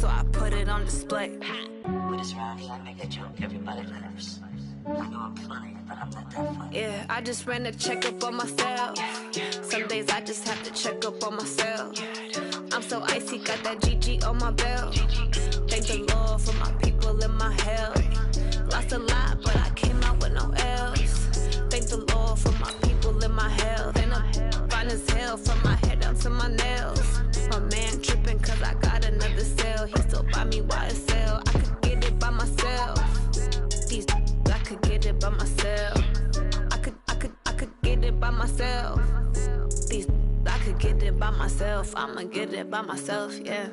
so I put it on display. With this round here, I make a joke, everybody laughs. I know I'm funny, but I'm not that funny. Yeah, I just ran a checkup on myself. Some days I just have to check up on myself. I'm so icy, got that GG on my belt. Thank the Lord for my people in my health. Lost a lot, but I came out with no L's. Thank the Lord for my people in my health. And I'm fine as hell from my head down to my nails. My man tripping cause I got another sale. He still buy me YSL. I could get it by myself. These I could get it by myself. I could get it by myself. These I could get it by myself. I'ma get it by myself, yeah.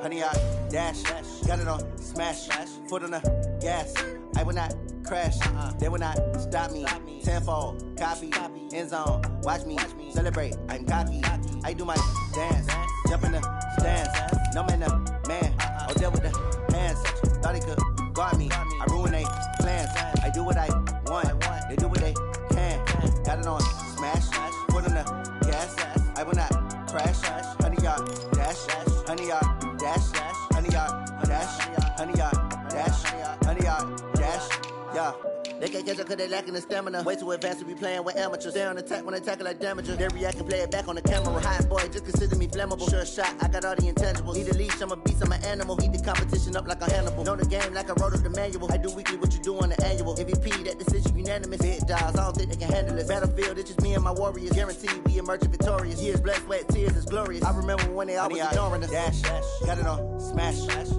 Honey, I dash, got it on smash, foot on the gas. I will not crash, they will not stop me. Tenfold, copy, end zone, watch me celebrate. I'm cocky, I do my dance, jump in the stands. No man, man, I'll deal with the hands. Thought he could guard me, I ruin they plans. I do what I want, they do what they can. Got it on smash, foot on the gas. I will not crash, honey, y'all dash, honey, y'all dash, honey, y'all dash, honey, y'all dash, honey, y'all dash, yeah. They can't catch up cause they lacking the stamina. Way too advanced to be playing with amateurs. They on attack when they tackle like damages. They react and play it back on the camera. Hot boy, just consider me flammable. Sure shot, I got all the intangibles. Need a leash, I'm a beast, I'm an animal. Eat the competition up like a Hannibal. Know the game like I wrote up the manual. I do weekly what you do on the annual. MVP, that decision unanimous. Big dials, I don't think they can handle it. Battlefield, it's just me and my warriors. Guaranteed we emerge victorious. Years, blood, sweat, tears, is glorious. I remember when they always ignoring us. Dash, got it on smash,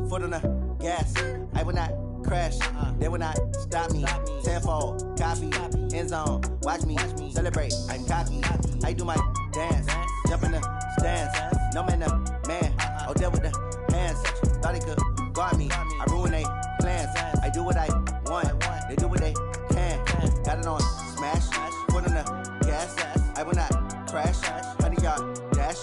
foot on the gas. I will not crash, they will not stop me. Tenfold, copy, end zone, watch me celebrate. I'm cocky, I do my dance, jump in the stands. No man, man, I'll deal with the hands. Thought he could guard me, I ruin they plans. I do what I want, they do what they can. Got it on smash, foot on the gas. I will not crash, honey, y'all dash,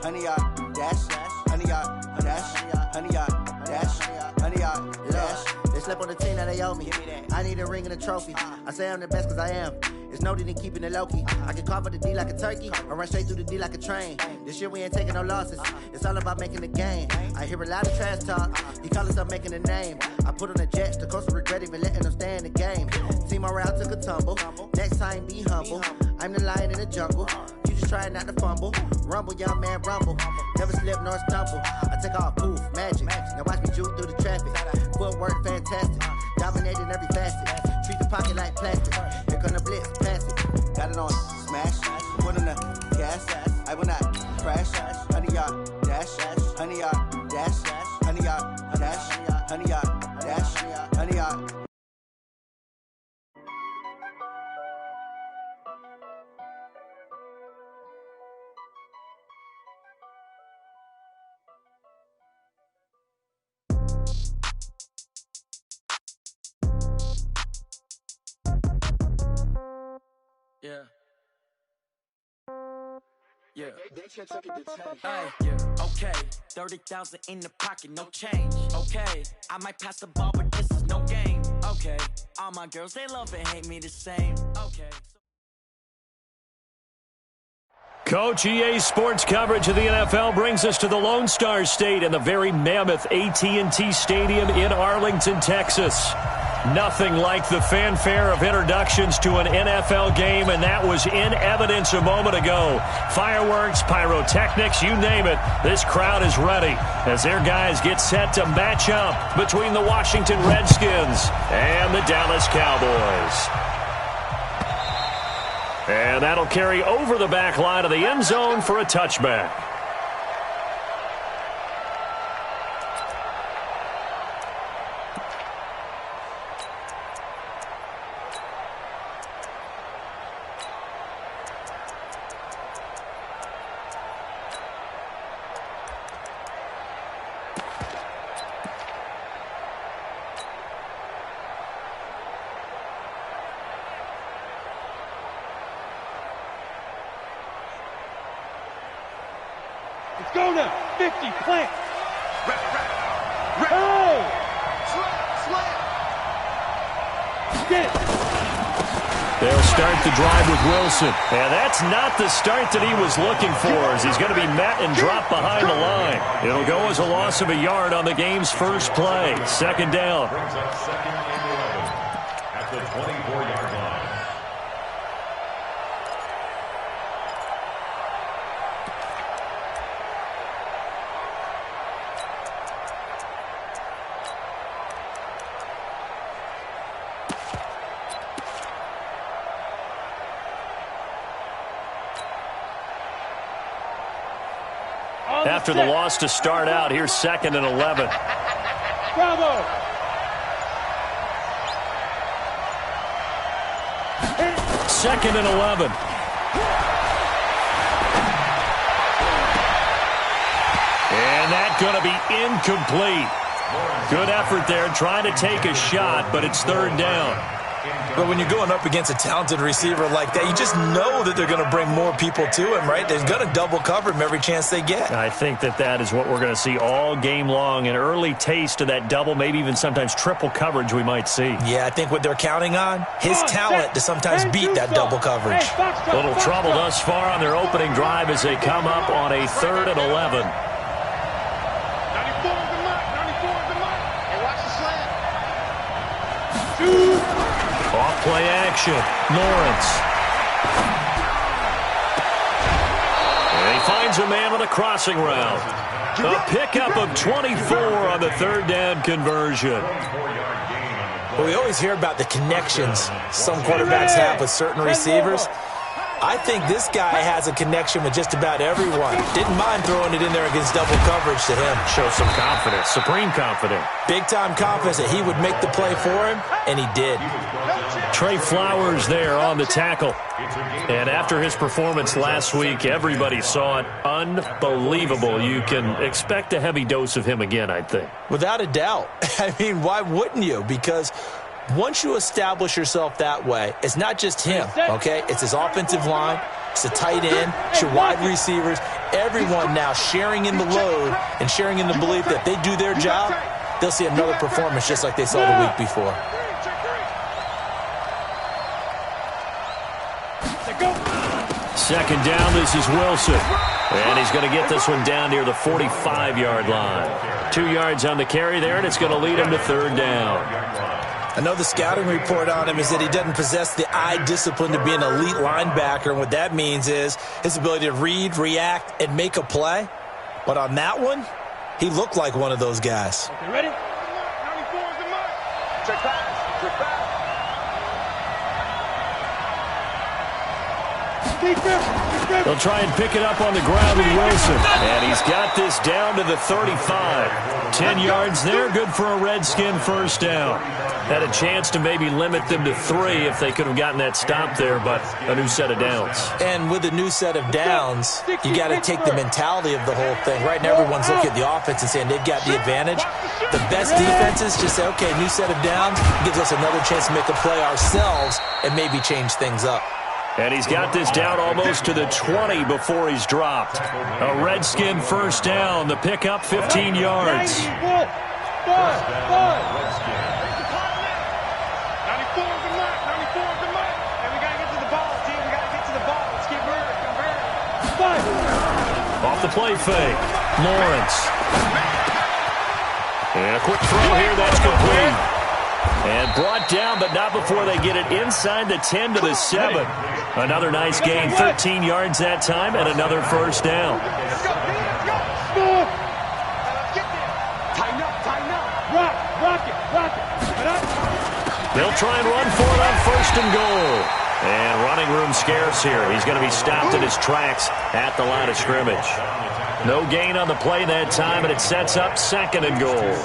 honey, y'all dash, honey, y'all dash, honey, y'all dash, honey, y'all dash. They slept on the team that they owe me. I need a ring and a trophy. I say I'm the best cause I am. It's no need in keeping it low-key. I can carve up the D like a turkey or run straight through the D like a train. This year we ain't taking no losses. It's all about making the game. I hear a lot of trash talk. He call himself making a name. I put on the Jets. The coach will regret even letting them stay in the game. Team morale took a tumble. Next time be humble. I'm the lion in the jungle. You just try not to fumble. Rumble, young man, rumble. Never slip nor stumble. I take off, poof, magic. Now watch me juke through the traffic. Footwork fantastic. Dominating every facet. Treat the pocket like plastic. Here come the blitz, pass it. Got it on smash. Foot on the gas. I will not crash. Honey, y'all dash. Honey, y'all dash. Honey, y'all dash. Honey, y'all dash. Honey, y'all. Yeah. Hey, yeah. Okay, 30,000 in the pocket, no change. Okay, I might pass the ball, but this is no game. Okay, all my girls, they love and hate me the same. Okay. Coach, EA Sports coverage of the NFL brings us to the Lone Star State and the very mammoth AT&T Stadium in Arlington, Texas. Nothing like the fanfare of introductions to an NFL game, and that was in evidence a moment ago. Fireworks, pyrotechnics, you name it. This crowd is ready as their guys get set to match up between the Washington Redskins and the Dallas Cowboys. And that'll carry over the back line of the end zone for a touchback. Let's go now. 50, plant. Hey! Get it. They'll start the drive with Wilson. And that's not the start that he was looking for, as he's going to be met and dropped behind the line. It'll go as a loss of a yard on the game's first play. Second down. Brings up second and 11 at the 24-yard line. After the loss to start out, here's second and 11. Bravo. Second and 11. And that's going to be incomplete. Good effort there, trying to take a shot, but it's third down. But when you're going up against a talented receiver like that, you just know that they're going to bring more people to him, right? They're going to double cover him every chance they get. I think that is what we're going to see all game long. An early taste of that double, maybe even sometimes triple coverage we might see. Yeah, I think what they're counting on, his talent to sometimes beat that double coverage. Little trouble thus far on their opening drive as they come up on a third and 11. 94 is the mark. 94 is the mark. Hey, watch the slant. Off play action. Lawrence. And he finds a man on a crossing route. A pickup of 24 on the third down conversion. Well, we always hear about the connections some quarterbacks have with certain receivers. I think this guy has a connection with just about everyone. Didn't mind throwing it in there against double coverage to him. Show some confidence, supreme confidence. Big-time confidence that he would make the play for him, and he did. Trey Flowers there on the tackle. And after his performance last week, everybody saw it. Unbelievable. You can expect a heavy dose of him again, I think. Without a doubt. I mean, why wouldn't you? Because once you establish yourself that way, it's not just him, okay? It's his offensive line, it's the tight end, it's your wide receivers, everyone now sharing in the load and sharing in the belief that if they do their job, they'll see another performance just like they saw the week before. Second down, this is Wilson. And he's going to get this one down near the 45-yard line. 2 yards on the carry there, and it's going to lead him to third down. I know the scouting report on him is that he doesn't possess the eye discipline to be an elite linebacker, and what that means is his ability to read, react, and make a play. But on that one, he looked like one of those guys. Okay, ready? 94 is the mark. Check pass. Check pass. They'll try and pick it up on the ground with Wilson. And he's got this down to the 35. 10 yards there, good for a Redskin first down. Had a chance to maybe limit them to 3 if they could have gotten that stop there, but a new set of downs. And with a new set of downs, you got to take the mentality of the whole thing. Right now, everyone's looking at the offense and saying they've got the advantage. The best defenses just say, okay, new set of downs, gives us another chance to make a play ourselves and maybe change things up. And he's got this down almost to the 20 before he's dropped. A Redskin first down. The pickup, 15 yards. 94 is the mark. 94 is the mark. And we got to get to the ball, team. We got to get to the ball. Let's keep moving. Off the play fake. Lawrence. And a quick throw here. That's complete. And brought down, but not before they get it inside the 10 to the 7. Another nice gain, 13 yards that time, and another first down. Let's go. Get there. Tighten up. Rock it. They'll try and run for it on first and goal. And running room scarce here. He's going to be stopped in his tracks at the line of scrimmage. No gain on the play that time, and it sets up second and goal.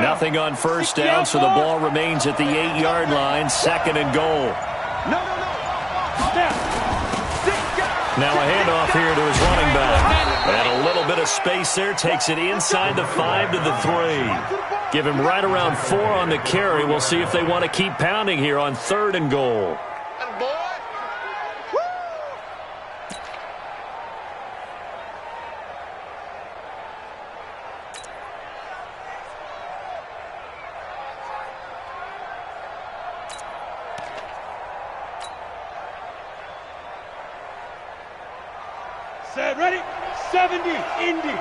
Nothing on first down, so the ball remains at the 8-yard line, 2nd and goal. Now a handoff here to his running back. And a little bit of space there, takes it inside the 5 to the 3. Give him right around 4 on the carry. We'll see if they want to keep pounding here on 3rd and goal. Set, ready, 70, Indy.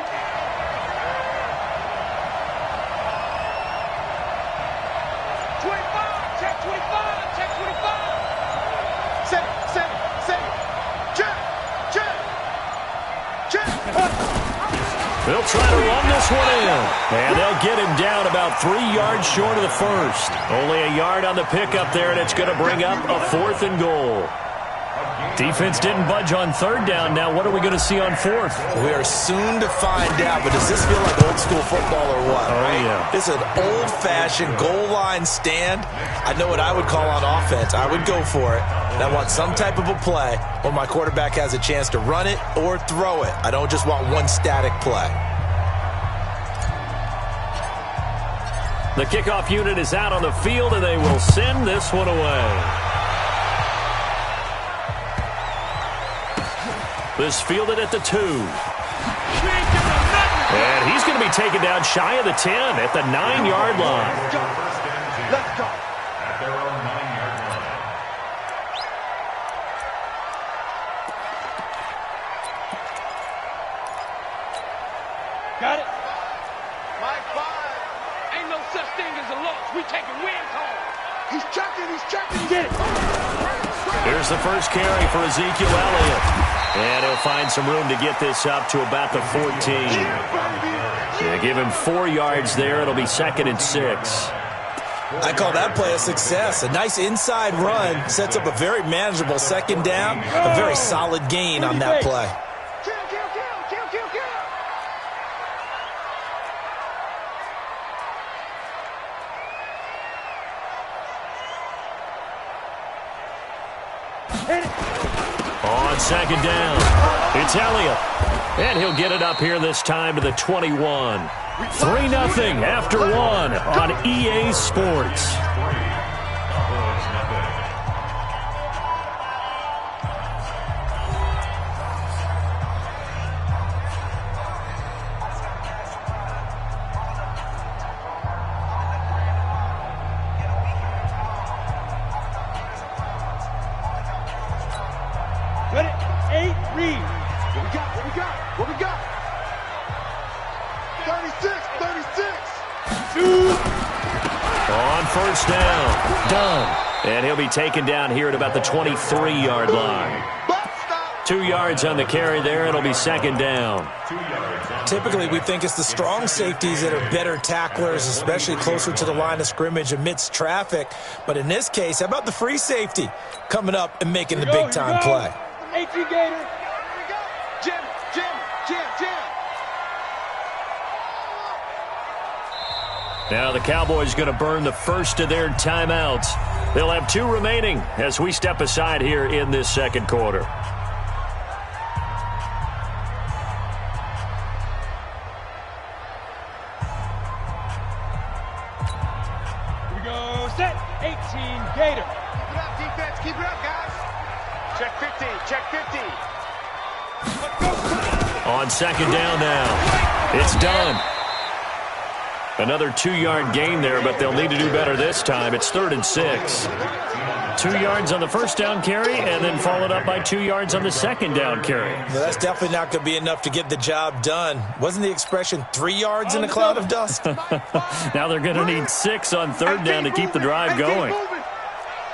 They'll try to run this one in. And they'll get him down about 3 yards short of the first. Only a yard on the pickup there, and it's going to bring up a 4th and goal. Defense didn't budge on 3rd down. Now what are we going to see on 4th? We are soon to find out, but does this feel like old school football or what? Oh, right? Yeah. This is an old-fashioned goal line stand. I know what I would call on offense. I would go for it. And I want some type of a play where my quarterback has a chance to run it or throw it. I don't just want one static play. The kickoff unit is out on the field, and they will send this one away. This fielded at the 2. And he's going to be taken down shy of the 10 at the 9-yard line. Let's go. At their own 9-yard line. Got it. Mike 5. Ain't no such thing as a loss. We taking wins home. He's checking. Get it. Here's the first carry for Ezekiel Elliott. And he'll find some room to get this up to about the 14. Yeah, give him 4 yards there. It'll be 2nd and 6. I call that play a success. A nice inside run sets up a very manageable 2nd down. A very solid gain on that play. On 2nd down, it's Elliott. And he'll get it up here this time to the 21. 3-0 after 1 on EA Sports. Ready, 8, read. What we got? 36. On first down, done. And he'll be taken down here at about the 23-yard line. 2 yards on the carry there. It'll be 2nd down. Typically, we think it's the strong safeties that are better tacklers, especially closer to the line of scrimmage amidst traffic. But in this case, how about the free safety coming up and making the big-time play? 18 Gator. Jim. Now the Cowboys going to burn the first of their timeouts. They'll have 2 remaining as we step aside here in this 2nd quarter. Here we go, set, 18 Gator. Keep it up, defense, keep it up, guys. Check 50. Let's go. On 2nd down now, it's done. Another 2-yard gain there, but they'll need to do better this time. It's 3rd and 6. 2 yards on the first down carry, and then followed up by 2 yards on the 2nd down carry. No, that's definitely not going to be enough to get the job done. Wasn't the expression 3 yards in a cloud of dust? Now they're going to need 6 on 3rd down to keep the drive going.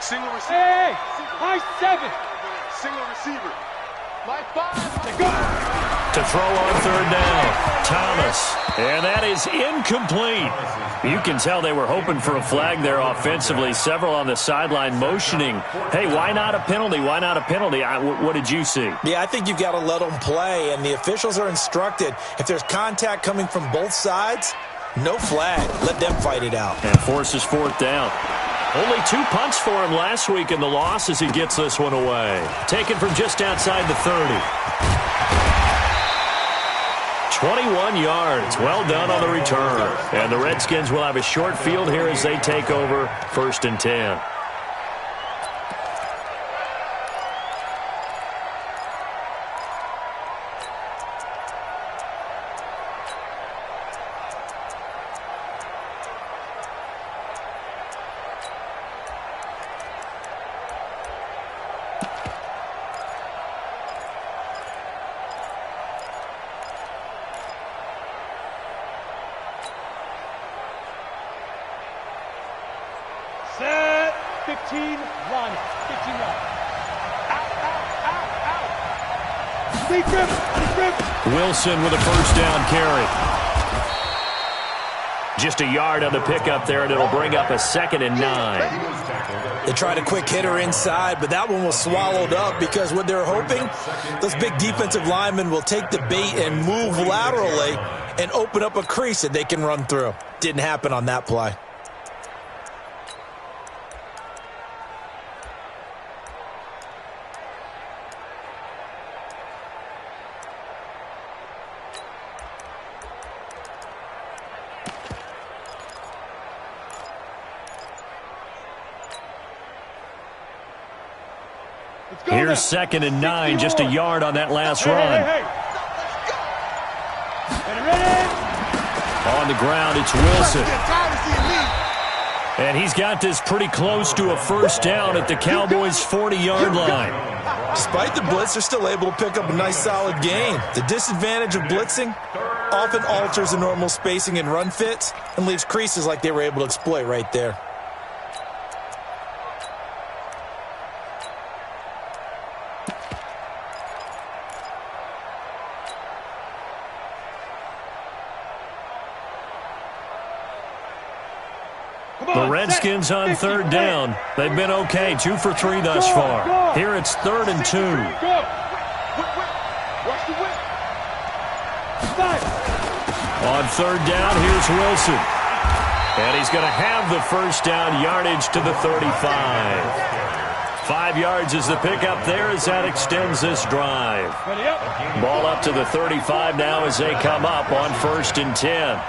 Single receiver. Hey, high 7. Single receiver. My 5. They go. To throw on 3rd down, Thomas. And that is incomplete. You can tell they were hoping for a flag there offensively. Several on the sideline motioning. Hey, why not a penalty? Why not a penalty? What did you see? Yeah, I think you've got to let them play, and the officials are instructed if there's contact coming from both sides, No flag. Let them fight it out. And forces fourth down. Only 2 punts for him last week in the loss as he gets this one away. Taken from just outside the 30. 21 yards. Well done on the return. And the Redskins will have a short field here as they take over 1st and 10. Set, 15, line it, 15 yards. Out. Deep grip. Wilson with a first down carry. Just a yard on the pickup there, and it'll bring up a 2nd and 9. They tried a quick hitter inside, but that one was swallowed up because what they're hoping, those big defensive linemen will take the bait and move laterally and open up a crease that they can run through. Didn't happen on that play. Here's 2nd and 9, just a yard on that last run. On the ground, it's Wilson. And he's got this pretty close to a first down at the Cowboys' 40-yard line. Despite the blitz, they're still able to pick up a nice, solid gain. The disadvantage of blitzing often alters the normal spacing and run fits and leaves creases like they were able to exploit right there. The Redskins on 3rd down. They've been okay, 2 for 3 thus far. Here it's 3rd and 2. On 3rd down, here's Wilson. And he's going to have the first down, yardage to the 35. 5 yards is the pickup there as that extends this drive. Ball up to the 35 now as they come up on 1st and 10.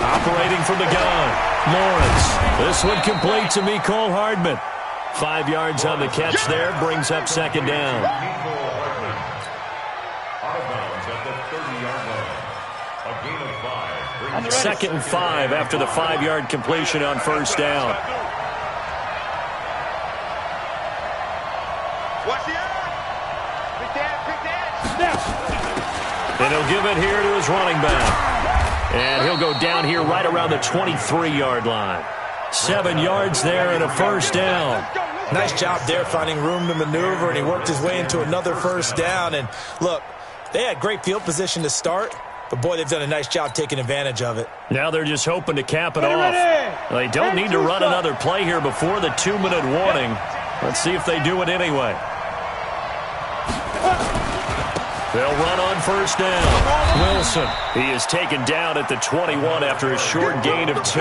Operating from the gun, Lawrence. This one complete to Mecole Hardman. 5 yards on the catch there, brings up 2nd down. Second and 5 after the 5-yard completion on first down. And he'll give it here to his running back. And he'll go down here right around the 23-yard line. 7 yards there and a first down. Nice job there finding room to maneuver, and he worked his way into another first down. And look, they had great field position to start, but boy, they've done a nice job taking advantage of it. Now they're just hoping to cap it off. They don't need to run another play here before the 2-minute warning. Let's see if they do it anyway. They'll run on first down. Wilson, he is taken down at the 21 after a short gain of 2.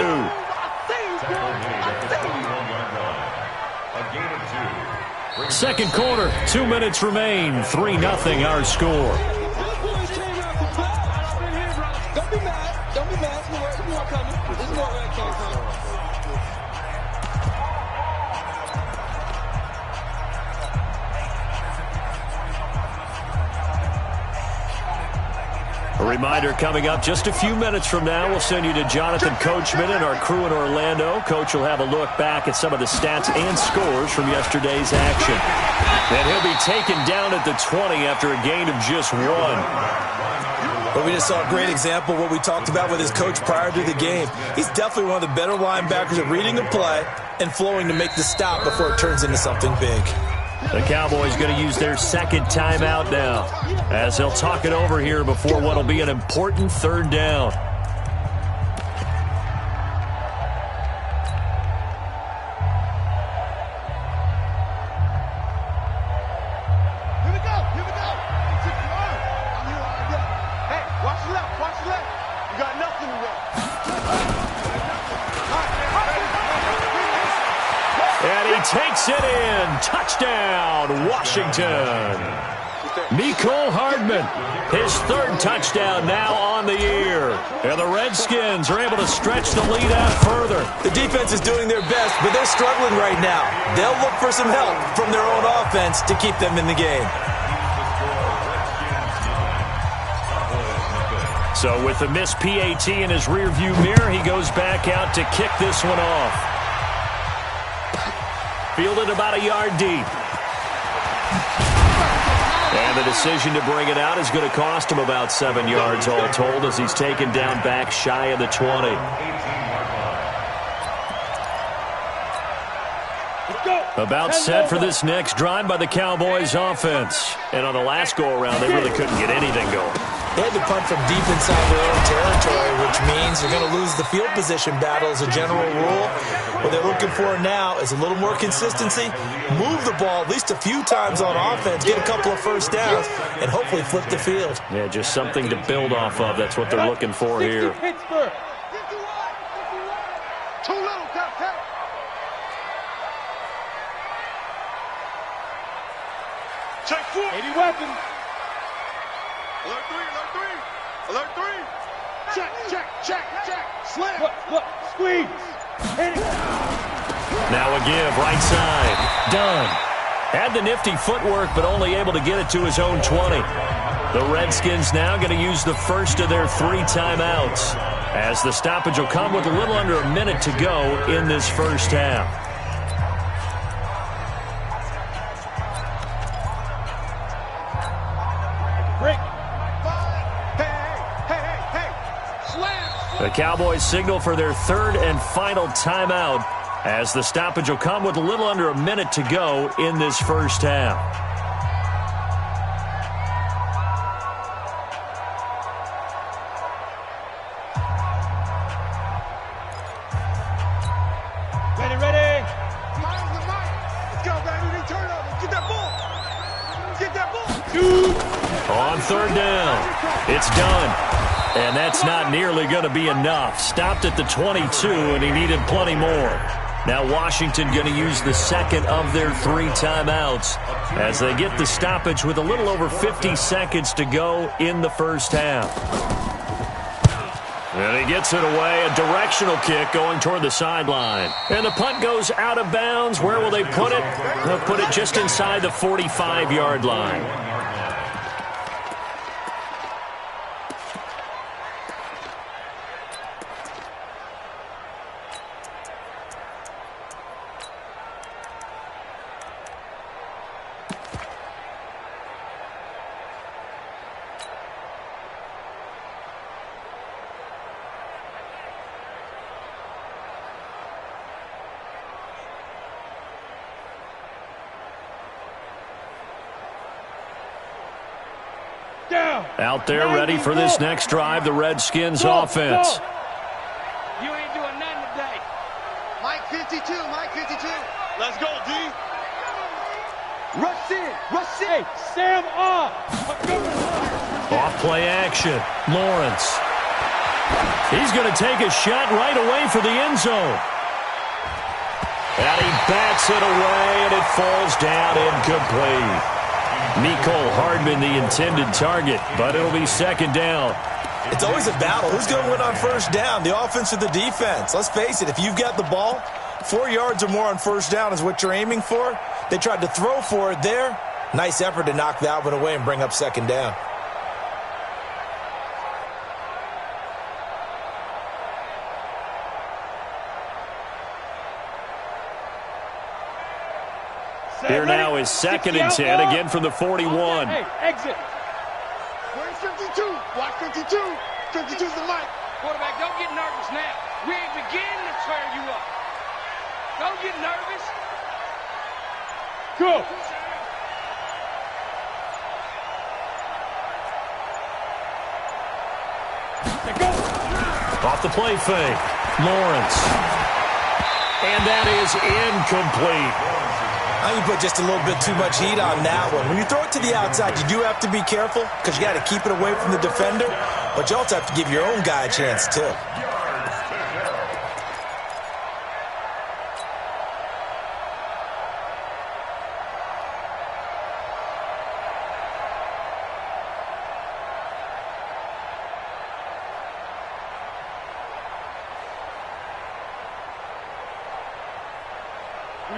Second quarter, 2 minutes remain. 3-0 our score. Don't be mad. Don't be mad. There's more coming. There's more where it came from. A reminder coming up just a few minutes from now, we'll send you to Jonathan Coachman and our crew in Orlando. Coach will have a look back at some of the stats and scores from yesterday's action. And he'll be taken down at the 20 after a gain of just 1. But we just saw a great example of what we talked about with his coach prior to the game. He's definitely one of the better linebackers at reading a play and flowing to make the stop before it turns into something big. The Cowboys going to use their second timeout now as they'll talk it over here before what will be an important third down. takes it in. Touchdown, Washington. Mecole Hardman, his third touchdown now on the year. And the Redskins are able to stretch the lead out further. The defense is doing their best, but they're struggling right now. They'll look for some help from their own offense to keep them in the game. So with the missed PAT in his rearview mirror, he goes back out to kick this one off. Fielded about a yard deep. And the decision to bring it out is going to cost him about 7 yards all told as he's taken down back shy of the 20. About set for this next drive by the Cowboys offense. And on the last go-around, they really couldn't get anything going. They had to punt from deep inside their own territory, which means they're going to lose the field position battle as a general rule. What they're looking for now is a little more consistency, move the ball at least a few times on offense, get a couple of first downs, and hopefully flip the field. Yeah, just something to build off of. That's what they're looking for here. Pittsburgh. Too little, Captain. Check 4. 80 weapons. Alert 3, alert 3. Alert 3. Check, check, check, check. Slam. Look, squeeze. Hit it. Now a give, right side. Done. Had the nifty footwork, but only able to get it to his own 20. The Redskins now going to use the first of their 3 timeouts, as the stoppage will come with a little under a minute to go in this first half. The Cowboys signal for their 3rd and final timeout, as the stoppage will come with a little under a minute to go in this first half. Ready. Let's go, baby. Turn over. Get that ball. Get that ball. On 3rd down, it's done. And that's not nearly going to be enough. Stopped at the 22, and he needed plenty more. Now Washington going to use the 2nd of their 3 timeouts as they get the stoppage with a little over 50 seconds to go in the first half. And he gets it away, a directional kick going toward the sideline. And the punt goes out of bounds. Where will they put it? They'll put it just inside the 45-yard line. Out there ready for this next drive, the Redskins offense. You ain't doing nothing today. Mike 52, Mike 52. Let's go, D. Rush in, rush in. Sam off. Off play action. Lawrence. He's going to take a shot right away for the end zone. And he bats it away, and it falls down incomplete. Mecole Hardman, the intended target, but it'll be 2nd down. It's always a battle. Who's going to win on 1st down, the offense or the defense? Let's face it, if you've got the ball, 4 yards or more on 1st down is what you're aiming for. They tried to throw for it there. Nice effort to knock that one away and bring up 2nd down. Here now is 2nd and 10, again from the 41. Hey, exit. Where's 52? Watch 52. 52's the mic. Quarterback, don't get nervous now. We ain't beginning to tear you up. Don't get nervous. Go. Off the play fake. Lawrence. And that is incomplete. You put just a little bit too much heat on that one. When you throw it to the outside, you do have to be careful because you got to keep it away from the defender, but you also have to give your own guy a chance too.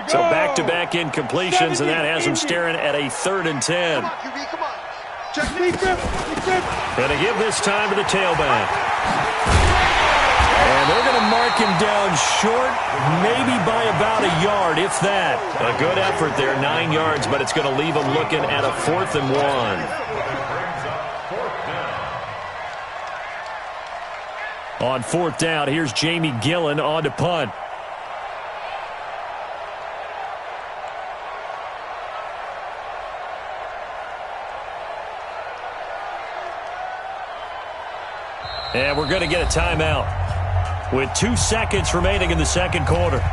So back-to-back incompletions, and that has him staring at a 3rd and 10. Come on, QB, come on. Check me. Going to give this time to the tailback. And they're going to mark him down short, maybe by about a yard, if that. A good effort there, 9 yards, but it's going to leave him looking at a 4th and 1. On 4th down, here's Jamie Gillen on to punt. And we're going to get a timeout with 2 seconds remaining in the second quarter.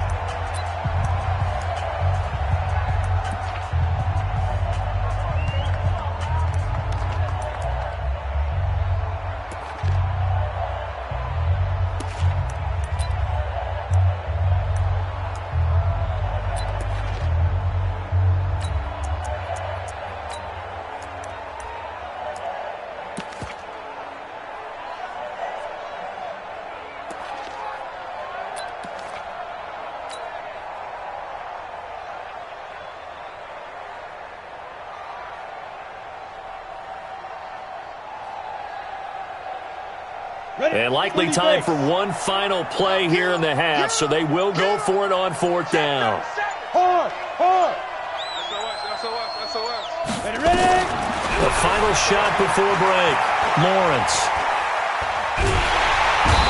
And likely time for one final play here in the half, so they will go for it on 4th down. Hard. Ready? The final shot before break. Lawrence.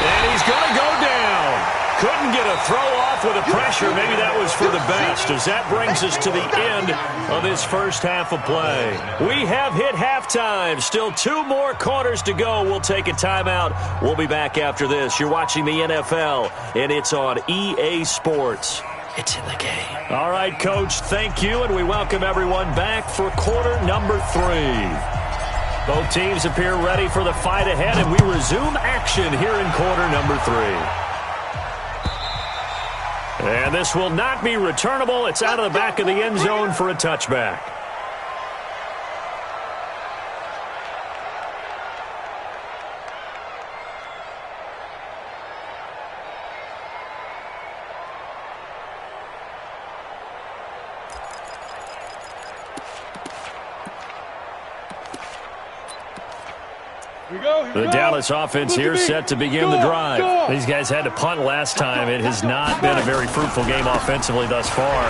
And he's going to go down. Couldn't get a throw off with a pressure. Maybe that was for the best, as that brings us to the end of this first half of play. We have hit halftime. Still 2 more quarters to go. We'll take a timeout. We'll be back after this. You're watching the NFL, and it's on EA Sports. It's in the game. All right, Coach, thank you, and we welcome everyone back for quarter number 3. Both teams appear ready for the fight ahead, and we resume action here in quarter number 3. And this will not be returnable. It's out of the back of the end zone for a touchback. The Dallas offense here set to begin the drive. These guys had to punt last time. It has not been a very fruitful game offensively thus far.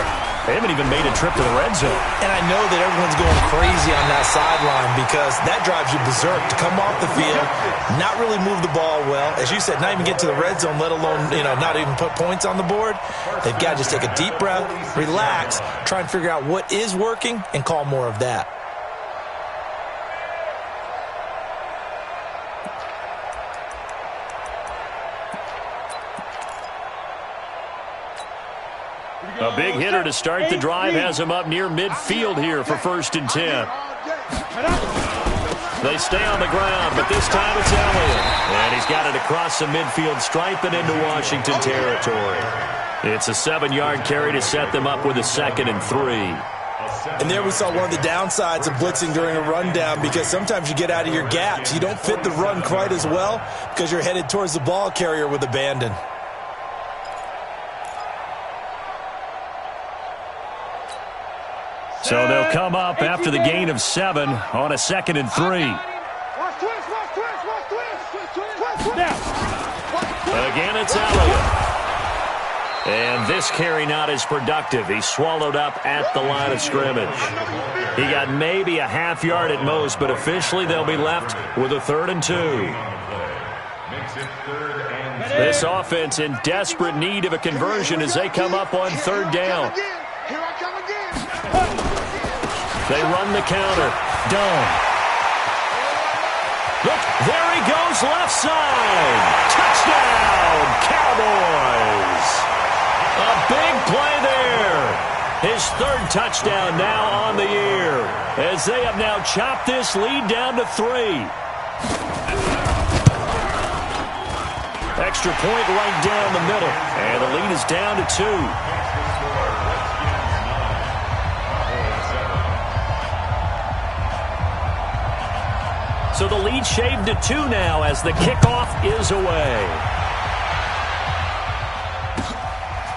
They haven't even made a trip to the red zone. And I know that everyone's going crazy on that sideline because that drives you berserk to come off the field, not really move the ball well. As you said, not even get to the red zone, let alone, not even put points on the board. They've got to just take a deep breath, relax, try and figure out what is working and call more of that. A big hitter to start the drive has him up near midfield here for 1st and 10. They stay on the ground, but this time it's Elliott. And he's got it across the midfield stripe and into Washington territory. It's a 7-yard carry to set them up with a 2nd and 3. And there we saw one of the downsides of blitzing during a rundown, because sometimes you get out of your gaps. You don't fit the run quite as well because you're headed towards the ball carrier with abandon. So they'll come up after the gain of 7 on a 2nd and 3. Again, it's Elliott. And this carry not as productive. He's swallowed up at the line of scrimmage. He got maybe a half yard at most, but officially they'll be left with a 3rd and 2. This offense in desperate need of a conversion as they come up on 3rd down. Here I come again. They run the counter. Done. Look, there he goes left side. Touchdown, Cowboys. A big play there. His 3rd touchdown now on the year, as they have now chopped this lead down to 3. Extra point right down the middle, and the lead is down to 2. So the lead shaved to 2 now as the kickoff is away.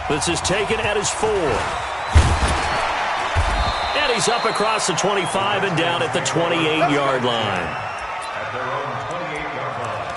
This is taken at his 4. And he's up across the 25 and down at the 28-yard line. At their own 28-yard line.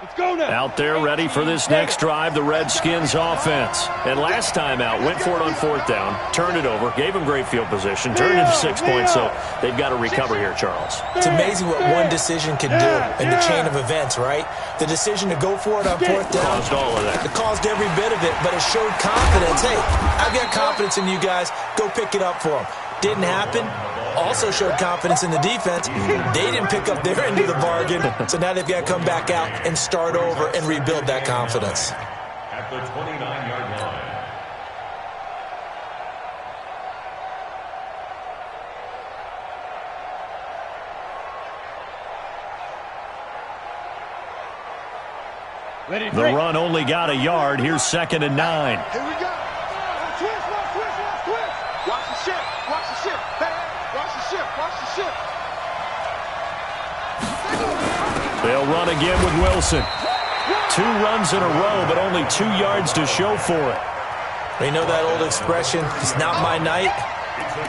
Let's go now. Out there ready for this next drive, the Redskins offense. And last time out, went for it on fourth down, turned it over, gave them great field position, turned into 6 points, so they've got to recover here, Charles. It's amazing what one decision can do in the chain of events, right? The decision to go for it on fourth down. Caused all of that. It caused every bit of it, but it showed confidence. Hey, I've got confidence in you guys. Go pick it up for them. Didn't happen. Also showed confidence in the defense. They didn't pick up their end of the bargain, so now they've got to come back out and start over and rebuild that confidence. At the 29-yard line. The run only got a yard. Here's 2nd and 9. Here we go. Twist. Watch the ship. Watch the ship. Hey, watch the ship. Watch the ship. They'll run again with Wilson. 2 runs in a row, but only 2 yards to show for it. You know that old expression, it's not my night?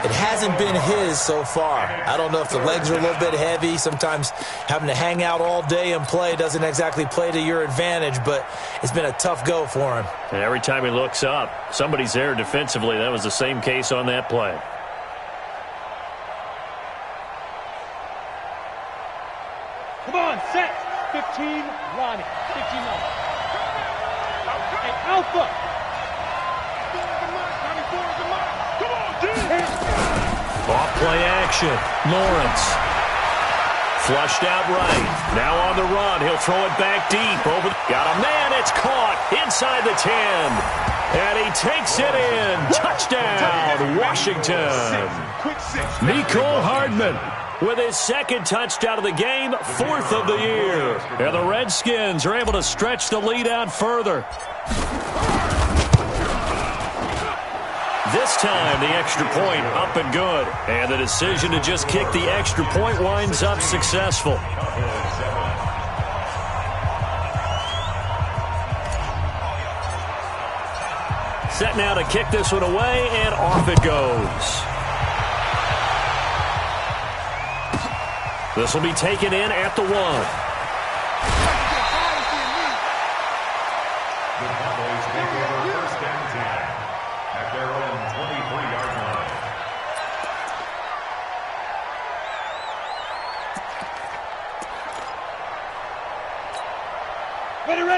It hasn't been his so far. I don't know if the legs are a little bit heavy. Sometimes having to hang out all day and play doesn't exactly play to your advantage, but it's been a tough go for him. And every time he looks up, somebody's there defensively. That was the same case on that play. Come on, set. 15, Ronnie. 15 Ronnie. Hey, Alpha. Come on, dude. Off play action. Lawrence. Flushed out right. Now on the run. He'll throw it back deep. Got a man. It's caught inside the 10. And he takes it in. Touchdown, Washington. Mecole Hardman with his 2nd touchdown of the game, 4th of the year. And the Redskins are able to stretch the lead out further. This time, the extra point up and good. And the decision to just kick the extra point winds up successful. Set now to kick this one away, and off it goes. This will be taken in at the 1. The Cowboys take over 1st and 10 at their own 23-yard line.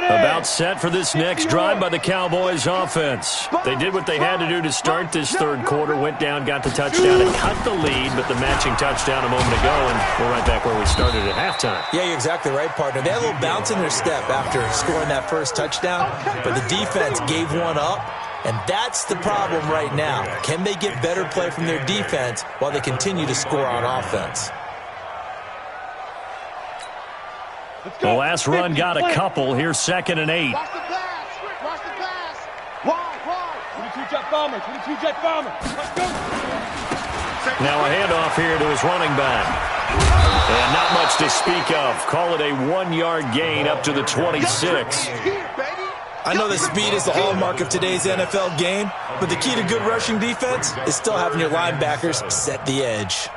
About set for this next drive by the Cowboys offense. They did what they had to do to start this 3rd quarter, went down, got the touchdown, and cut the lead, but the matching touchdown a moment ago, and we're right back where we started at halftime. Yeah, you're exactly right, partner. They had a little bounce in their step after scoring that first touchdown, but the defense gave one up, and that's the problem right now. Can they get better play from their defense while they continue to score on offense? The last run got a couple. Here's 2nd and 8. Watch the pass. Watch the pass. Wide. 22 jet bomber. 22 jet bomber. Let's go. Now a handoff here to his running back. And not much to speak of. Call it a 1-yard gain up to the 26. I know that speed is the hallmark of today's NFL game, but the key to good rushing defense is still having your linebackers set the edge.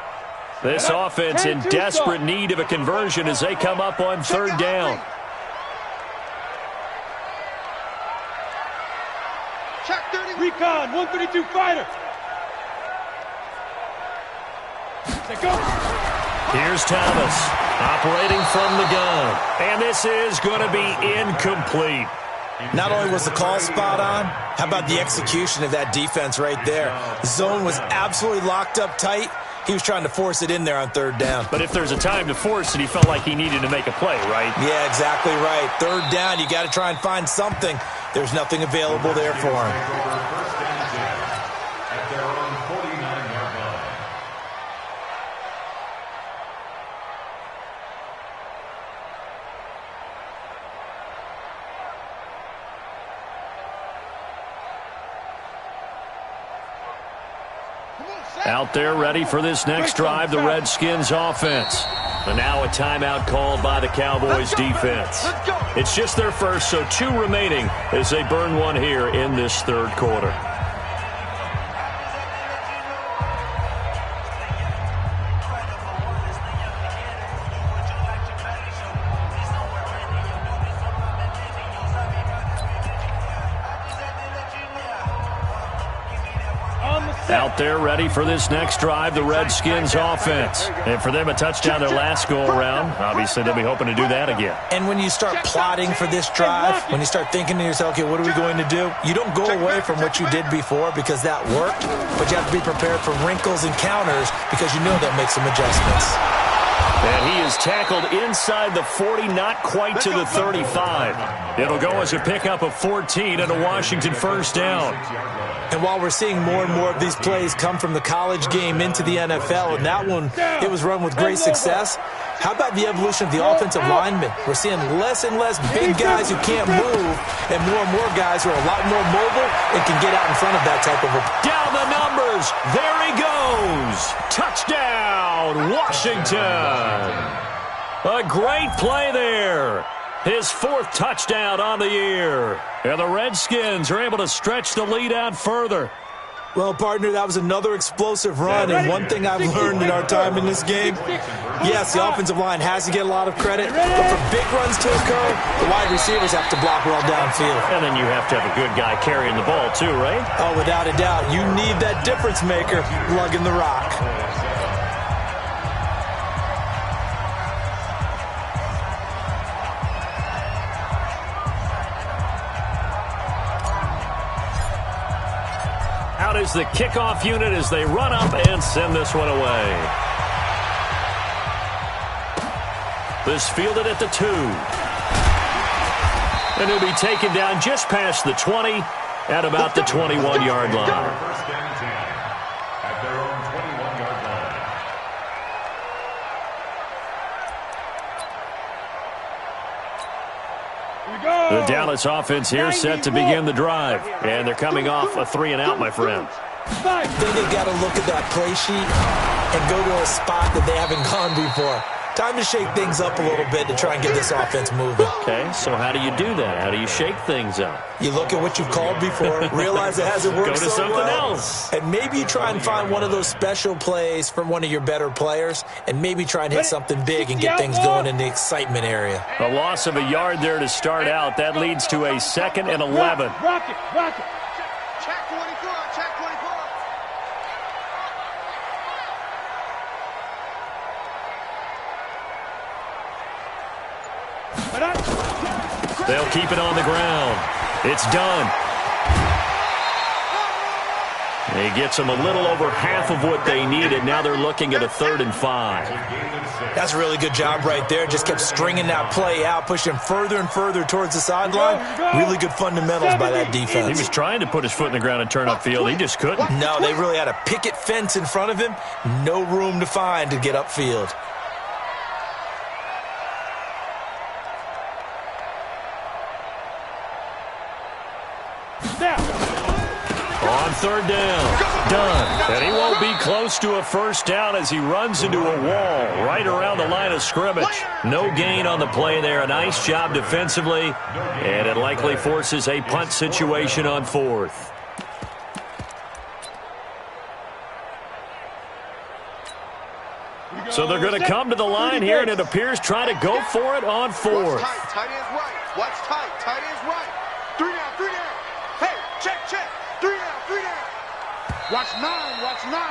This offense in desperate need of a conversion as they come up on 3rd down. Check 30. Recon, 132 fighter. Go. Here's Thomas operating from the gun. And this is going to be incomplete. Not only was the call spot on, how about the execution of that defense right there? The zone was absolutely locked up tight. He was trying to force it in there on 3rd down. But if there's a time to force it, he felt like he needed to make a play, right? Yeah, exactly right. 3rd down, you got to try and find something. There's nothing available there for him. At their own 49-yard line. Out there ready for this next drive, the Redskins offense. And now a timeout called by the Cowboys defense. It's just their first, so 2 remaining as they burn one here in this third quarter. Out there ready for this next drive, the Redskins offense. And for them, a touchdown their last go-around. Obviously, they'll be hoping to do that again. And when you start plotting for this drive, when you start thinking to yourself, okay, what are we going to do? You don't go away from what you did before because that worked, but you have to be prepared for wrinkles and counters because you know they'll make some adjustments. And he is tackled inside the 40, not quite to the 35. It'll go as a pickup of 14 and a Washington first down. And while we're seeing more and more of these plays come from the college game into the NFL, and that one, it was run with great success, how about the evolution of the offensive linemen? We're seeing less and less big guys who can't move and more guys who are a lot more mobile and can get out in front of that type of a... Down the numbers. There he goes. Touchdown, Washington. A great play there. His 4th touchdown on the year. And the Redskins are able to stretch the lead out further. Well, partner, that was another explosive run, and one thing I've learned in our time in this game, yes, the offensive line has to get a lot of credit, but for big runs to occur, the wide receivers have to block well downfield. And then you have to have a good guy carrying the ball too, right? Oh, without a doubt. You need that difference maker lugging the rock. Out is the kickoff unit as they run up and send this one away. This fielded at the 2. And he'll be taken down just past the 20 at about the 21-yard line. First and 10 at their own 21-yard line. The Dallas offense here set to begin the drive. And they're coming off a 3-and-out, my friend. I think they've got to look at that play sheet and go to a spot that they haven't gone before. Time to shake things up a little bit to try and get this offense moving. Okay, so how do you do that? How do you shake things up? You look at what you've called before, realize it hasn't worked Go to so something well, else. and maybe you try and find one of those special plays from one of your better players, and maybe try and hit something big and get things going in the excitement area. A loss of a yard there to start out. That leads to a 2nd and 11. Rock it. Check 24, check 24. They'll keep it on the ground. It's done. He gets them a little over half of what they needed. Now they're looking at a 3rd and 5. That's a really good job right there. Just kept stringing that play out, pushing further and further towards the sideline. Really good fundamentals by that defense. He was trying to put his foot in the ground and turn upfield. He just couldn't. No, they really had a picket fence in front of him. No room to find to get upfield. On 3rd down. Done. And he won't be close to a first down as he runs into a wall right around the line of scrimmage. No gain on the play there. A nice job defensively. And it likely forces a punt situation on 4th. So they're going to come to the line here, and it appears trying to go for it on 4th. Tight end's right. Watch tight. Tight end's right. 3 down, 3 down. Hey, check. 3 down, 3 down. Watch 9, watch 9.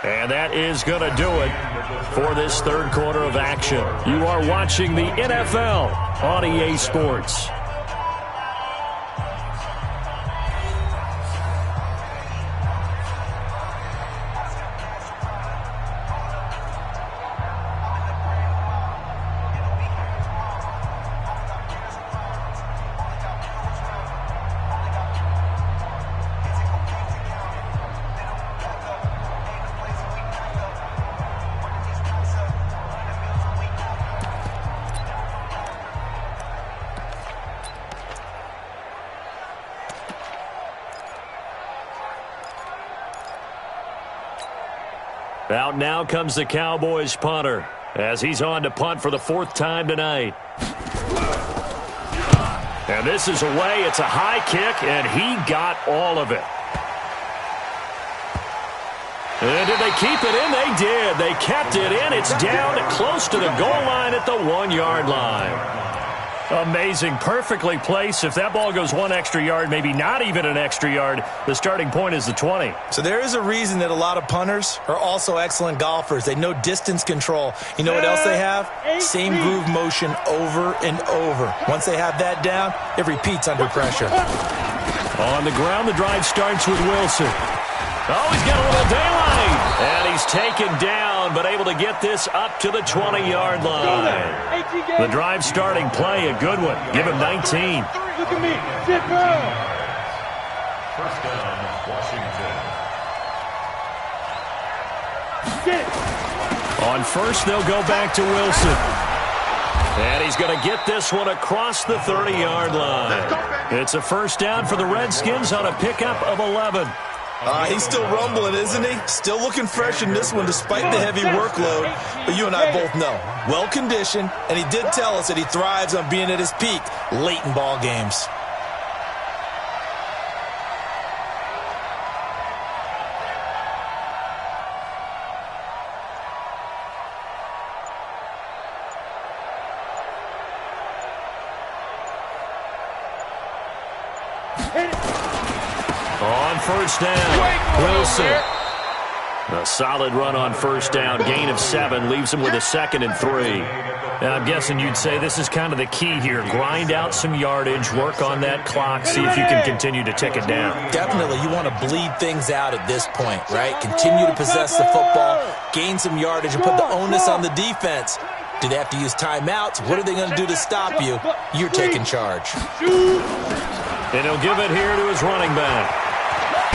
And that is going to do it for this third quarter of action. You are watching the NFL on EA Sports. Out now comes the Cowboys punter as he's on to punt for the 4th time tonight. And this is away. It's a high kick, and he got all of it. And did they keep it in? They did. They kept it in. It's down close to the goal line at the 1-yard line. Amazing. Perfectly placed. If that ball goes 1 extra yard, maybe not even an extra yard, the starting point is the 20. So there is a reason that a lot of punters are also excellent golfers. They know distance control. You know what else they have? Same groove motion over and over. Once they have that down, it repeats under pressure. On the ground, the drive starts with Wilson. Oh, he's got a little daylight. And he's taken down, but able to get this up to the 20-yard line. The drive starting play, a good one. Give him 19. Look at me. Sit down. First down, Washington. On first, they'll go back to Wilson. And he's going to get this one across the 30-yard line. It's a first down for the Redskins on a pickup of 11. He's still rumbling, isn't he? Still looking fresh in this one despite the heavy workload. But you and I both know, well-conditioned, and he did tell us that he thrives on being at his peak late in ball games. On first down, Wilson. A solid run on first down. Gain of 7 leaves him with a 2nd and 3. Now, I'm guessing you'd say this is kind of the key here. Grind out some yardage, work on that clock, see if you can continue to tick it down. Definitely. You want to bleed things out at this point, right? Continue to possess the football, gain some yardage, and put the onus on the defense. Do they have to use timeouts? What are they going to do to stop you? You're taking charge. And he'll give it here to his running back.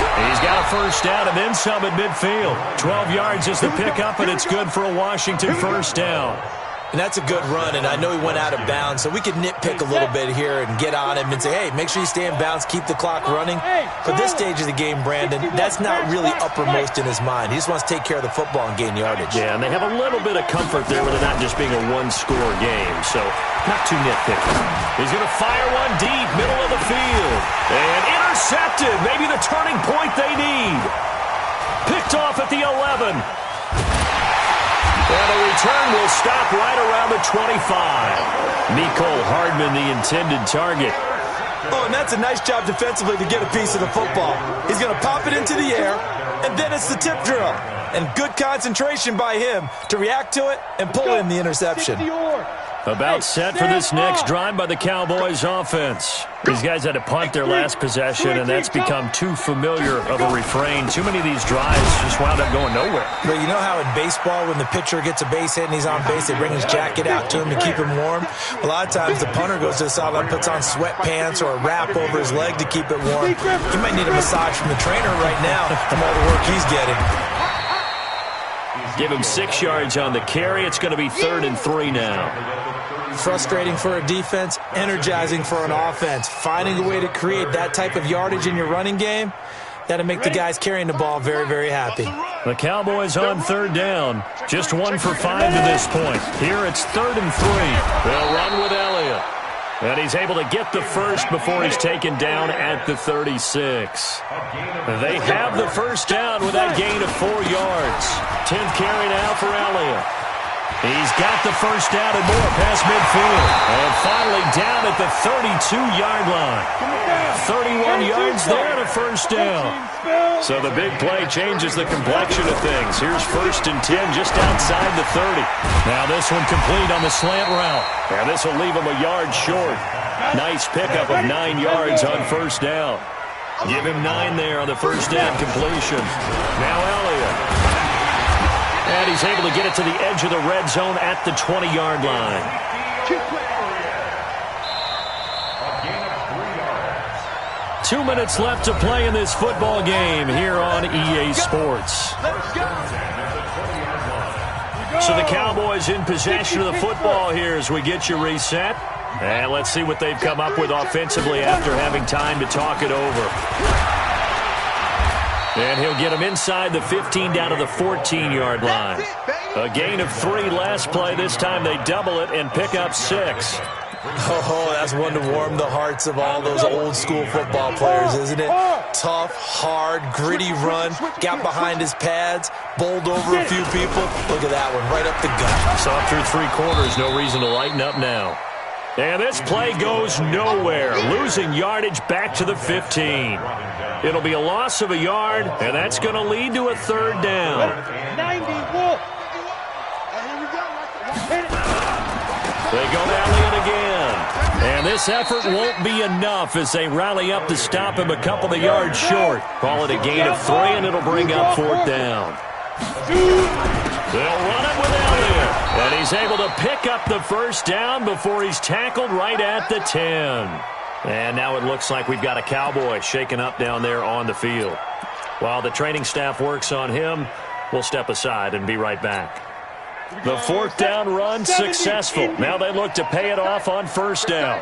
He's got a first down and then some at midfield. 12 yards is the pickup, and it's good for a Washington first down. And that's a good run, and I know he went out of bounds, so we could nitpick a little bit here and get on him and say, hey, make sure you stay in bounds, keep the clock running. For this stage of the game, Brandon, that's not really uppermost in his mind. He just wants to take care of the football and gain yardage. Yeah, and they have a little bit of comfort there with it not just being a one-score game, so not too nitpicky. He's going to fire one deep, middle of the field, and intercepted. Maybe the turning point they need. Picked off at the 11. And the return will stop right around the 25. Mecole Hardman, the intended target. Oh, and that's a nice job defensively to get a piece of the football. He's going to pop it into the air, and then it's the tip drill. And good concentration by him to react to it and pull in the interception. About set for this next drive by the Cowboys offense. These guys had to punt their last possession, and that's become too familiar of a refrain. Too many of these drives just wound up going nowhere. But you know how in baseball, when the pitcher gets a base hit and he's on base, they bring his jacket out to him to keep him warm? A lot of times the punter goes to the sideline, puts on sweatpants or a wrap over his leg to keep it warm. He might need a massage from the trainer right now from all the work he's getting. Give him 6 yards on the carry. It's going to be 3rd and 3 now. Frustrating for a defense, energizing for an offense. Finding a way to create that type of yardage in your running game, that'll make the guys carrying the ball very, very happy. The Cowboys on 3rd down. Just 1 for 5 to this point. Here it's 3rd and 3. They'll run with Elliott. And he's able to get the first before he's taken down at the 36. They have the first down with that gain of 4 yards. 10th carry now for Elliott. He's got the first down and more past midfield. And finally down at the 32-yard line. 31 yards there and a first down. So the big play changes the complexion of things. Here's 1st and 10 just outside the 30. Now this one complete on the slant route. And this will leave him a yard short. Nice pickup of 9 yards on first down. Give him 9 there on the first down completion. Now Elliott. And he's able to get it to the edge of the red zone at the 20-yard line. A gain of 3 yards. 2 minutes left to play in this football game here on EA Sports. So the Cowboys in possession of the football here as we get you reset. And let's see what they've come up with offensively after having time to talk it over. And he'll get him inside the 15 down to the 14-yard line. A gain of 3 last play. This time they double it and pick up 6. Oh, that's one to warm the hearts of all those old-school football players, isn't it? Tough, hard, gritty run. Got behind his pads, bowled over a few people. Look at that one, right up the gut. Saw through 3 quarters, no reason to lighten up now. And this play goes nowhere. Losing yardage back to the 15. It'll be a loss of a yard, and that's going to lead to a 3rd down. 91. They go rallying again. And this effort won't be enough as they rally up to stop him a couple of yards short. Call it a gain of 3, and it'll bring up 4th down. They'll run it with Elliott. And he's able to pick up the 1st down before he's tackled right at the 10. And now it looks like we've got a Cowboy shaken up down there on the field. While the training staff works on him, we'll step aside and be right back. The 4th down run successful. Now they look to pay it off on 1st down.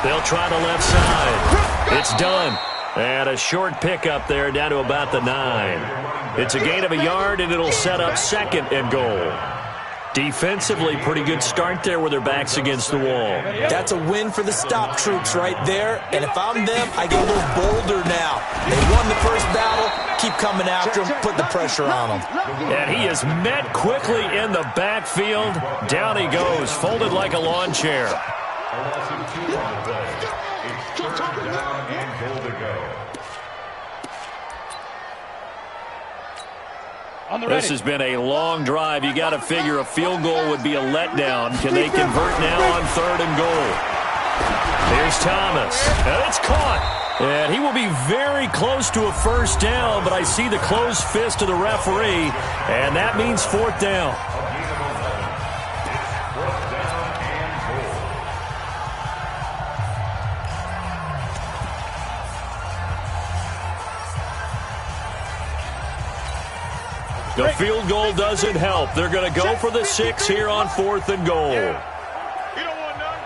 They'll try the left side. It's done. And a short pickup there down to about the 9. It's a gain of a yard, and it'll set up 2nd and goal. Defensively, pretty good start there with their backs against the wall. That's a win for the stop troops right there. And if I'm them, I get a little bolder now. They won the first battle. Keep coming after him. Put the pressure on him. And he is met quickly in the backfield. Down he goes, folded like a lawn chair. This has been a long drive. You got to figure a field goal would be a letdown. Can they convert now on 3rd and goal? Here's Thomas. And it's caught. And he will be very close to a 1st down, but I see the closed fist of the referee, and that means 4th down. The field goal doesn't help. They're going to go for the 6 here on 4th and goal. You don't want none.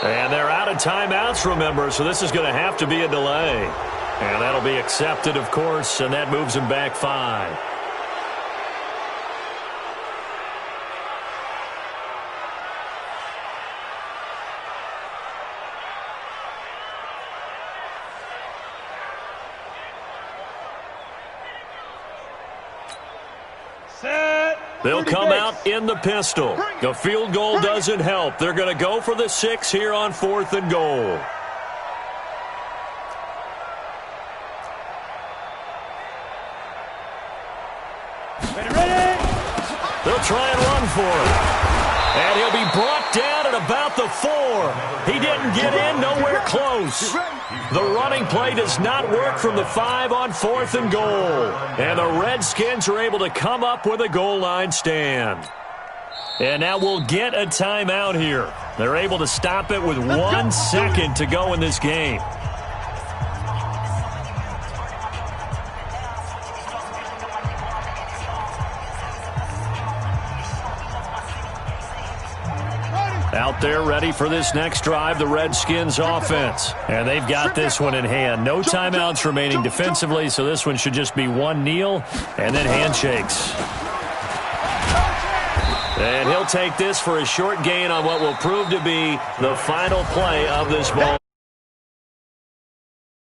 And they're out of timeouts, remember, so this is going to have to be a delay. And that'll be accepted, of course, and that moves them back 5. They'll come out in the pistol. The field goal doesn't help. They're going to go for the 6 here on 4th and goal. They'll try and run for it. And he'll be brought down at about the 4. He didn't get in, nowhere close. The running play does not work from the 5 on 4th and goal. And the Redskins are able to come up with a goal line stand. And now we'll get a timeout here. They're able to stop it with 1 second to go in this game. Out there ready for this next drive, the Redskins offense. And they've got this one in hand. No timeouts remaining defensively, so this one should just be 1 kneel and then handshakes. And he'll take this for a short gain on what will prove to be the final play of this ball.